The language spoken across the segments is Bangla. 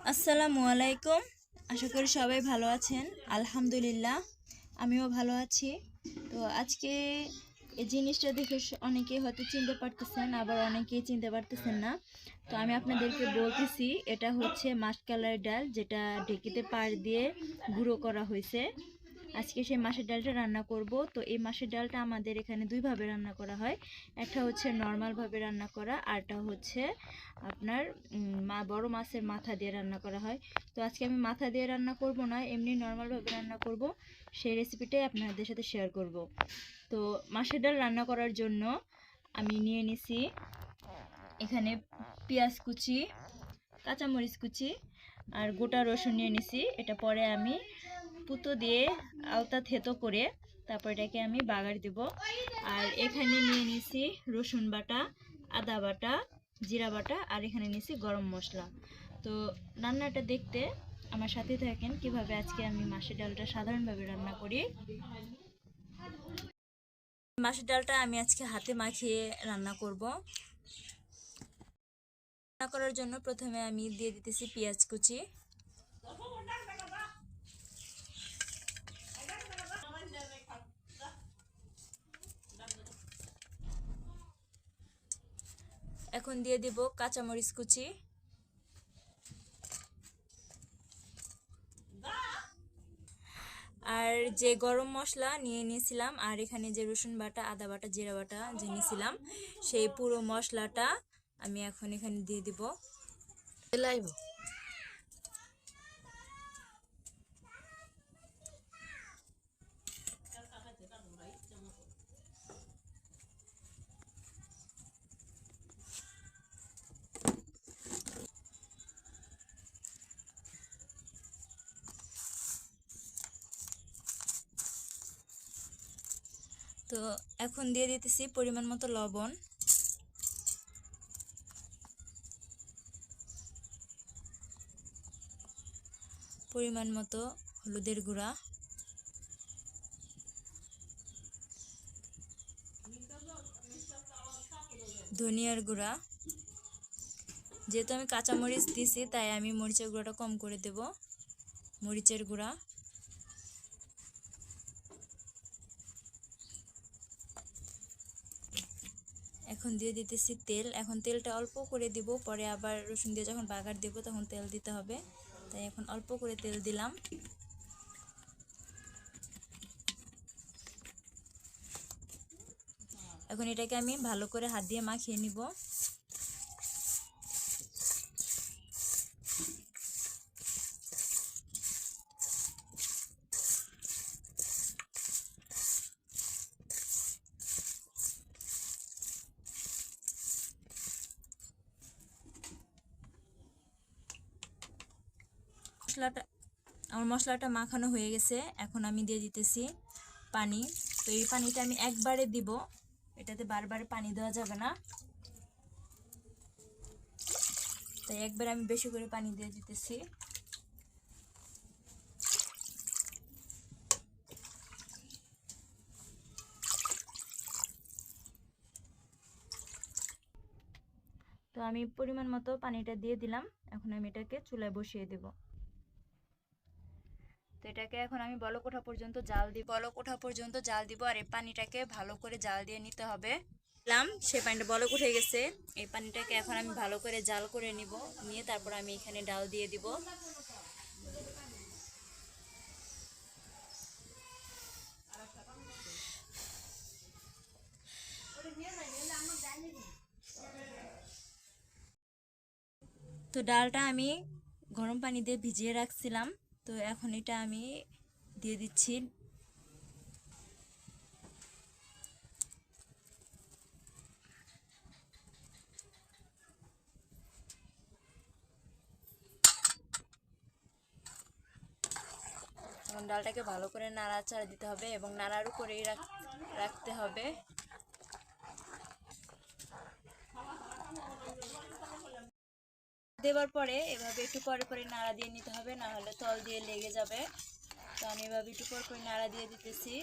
আসসালামু আলাইকুম। আশা করি সবাই ভালো আছেন। আলহামদুলিল্লাহ আমিও ভালো আছি। তো আজকে এই জিনিসটা দেখে অনেকেই হয়তো চিনতে পারতেছেন, আবার অনেকেই চিনতে পারতেছেন না। তো আমি আপনাদেরকে বলতেছি, এটা হচ্ছে মাসকলাই ডাল, যেটা ঢেঁকিতে পাড় দিয়ে গুঁড়ো করা হয়েছে। আজকে সেই মাছের ডালটা রান্না করব। তো এই মাছের ডালটা আমাদের এখানে দুইভাবে রান্না করা হয়। একটা হচ্ছে নর্মালভাবে রান্না করা, আরটা হচ্ছে আপনার বড় মাছের মাথা দিয়ে রান্না করা হয়। তো আজকে আমি মাথা দিয়ে রান্না করব না, এমনি নর্মালভাবে রান্না করব। সেই রেসিপিটাই আপনাদের সাথে শেয়ার করব। তো মাছের ডাল রান্না করার জন্য আমি নিয়ে নিছি এখানে পেঁয়াজ কুচি, কাঁচামরিচ কুচি আর গোটা রসুন নিয়ে নিছি। এটা পরে আমি পুতো দিয়ে আলতা থেতো করে তারপর এটাকে আমি বাগার দেব। আর এখানে নিয়ে নিছি রসুন বাটা, আদা বাটা, জিরা বাটা, আর এখানে নিছি গরম মশলা। তো রান্নাটা দেখতে আমার সাথে থাকেন কিভাবে আজকে আমি মাছের ডালটা সাধারণভাবে রান্না করি। মাছের ডালটা আমি আজকে হাতে মাখিয়ে রান্না করব। রান্না করার জন্য প্রথমে আমি দিয়ে দিতেছি পেঁয়াজ কুচি। এখন দিয়ে দিব কাঁচামরিচ কুচি, আর যে গরম মশলা নিয়ে নিয়েছিলাম, আর এখানে যে রসুন বাটা, আদা বাটা, জিরা বাটা যে নিয়েছিলাম, সেই পুরো মশলাটা আমি এখন এখানে দিয়ে দিব। তো এখন দিয়ে দিতেছি পরিমাণ মতো লবণ, পরিমাণ মতো হলুদের গুঁড়া, ধনিয়ার গুঁড়া। যেহেতু আমি কাঁচামরিচ দিছি তাই আমি মরিচের গুঁড়াটা কম করে দেব। মরিচের গুঁড়া, এখন দিয়ে দিতেছি তেল। এখন তেলটা অল্প করে দিব, পরে আবার রসুন দিয়ে যখন বাগার দেব তখন তেল দিতে হবে, তাই এখন অল্প করে তেল দিলাম। এখন এটাকে আমি ভালো করে হাত দিয়ে মাখিয়ে নিব। আমার মশলাটা মাখানো হয়ে গেছে। এখন আমি দিয়ে দিতেছি পানি। তো এই পানিটা আমি একবারে দিব, এটাতে বারবার পানি দেওয়া যাবে না, তাই একবার আমি বেশি করে পানি দিয়ে দিতেছি। তো আমি পরিমাণ মতো পানিটা দিয়ে দিলাম। এখন আমি এটাকে চুলায় বসিয়ে দেব। তো এটাকে এখন আমি বলক ওঠা পর্যন্ত জাল দিব। আর এই পানিটাকে ভালো করে জাল দিয়ে নিতে হবে। সে পানিটা বলক উঠে গেছে। এই পানিটাকে এখন আমি ভালো করে জাল করে নিব, নিয়ে তারপর আমি এখানে ডাল দিয়ে দিব। তো ডালটা আমি গরম পানি দিয়ে ভিজিয়ে রাখছিলাম, তো এখন এটা আমি দিয়ে দিচ্ছি। এখন ডালটাকে ভালো করে নাড়াচাড়া দিতে হবে এবং নাড়ার উপরেই রাখতে হবে। দেওয়ার পরে এভাবে একটু পরে পরে নাড়া দিয়ে নিতে হবে, না হলে তল দিয়ে লেগে যাবে। তো আমি এভাবে একটু পরে পরে নাড়া দিয়ে দিতেছি।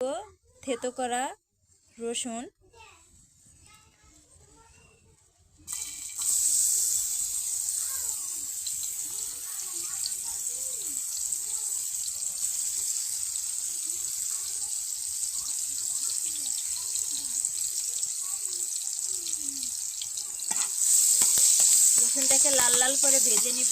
তো থেতো করা রসুন রসুনটাকে লাল লাল করে ভেজে নিব।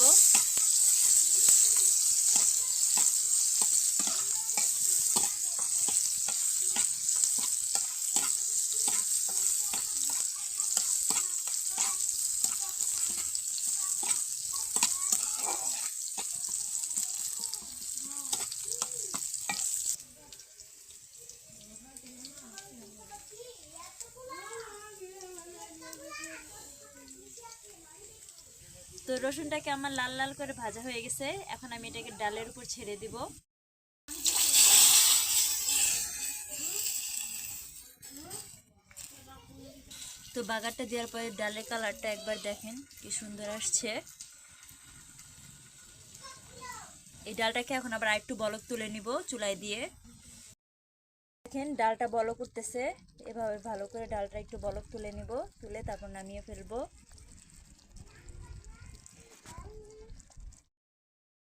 তো রসুনটাকে আমার লাল লাল করে ভাজা হয়ে গেছে, এখন আমি এটাকে ডালের উপর ছেড়ে দিব। তো বাগারটা দেওয়ার পরে ডালের কালারটা একবার দেখেন কি সুন্দর আসছে। এই ডালটাকে এখন আবার একটু বলক তুলে নিব চুলায় দিয়ে। দেখেন ডালটা বলক উঠতেছে, এভাবে ভালো করে ডালটা একটু বলক তুলে নিব, তুলে তারপর নামিয়ে ফেলবো।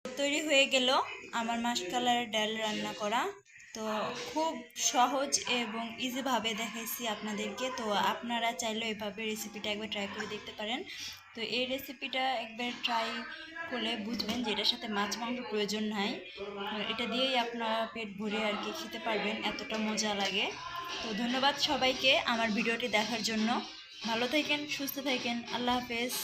তৈরি হয়ে গেল আমার মাসকলাইয়ের ডাল রান্না করা। তো খুব সহজ এবং ইজিভাবে দেখাইছি আপনাদেরকে। তো আপনারা চাইলেও এভাবে রেসিপিটা একবার ট্রাই করে দেখতে পারেন। তো এই রেসিপিটা একবার ট্রাই করলে বুঝবেন যে এটার সাথে মাছ মাংস প্রয়োজন নাই, এটা দিয়েই আপনারা পেট ভরে আর কি খেতে পারবেন, এতটা মজা লাগে। তো ধন্যবাদ সবাইকে আমার ভিডিওটি দেখার জন্য। ভালো থাকেন, সুস্থ থাকেন, আল্লাহ হাফেজ।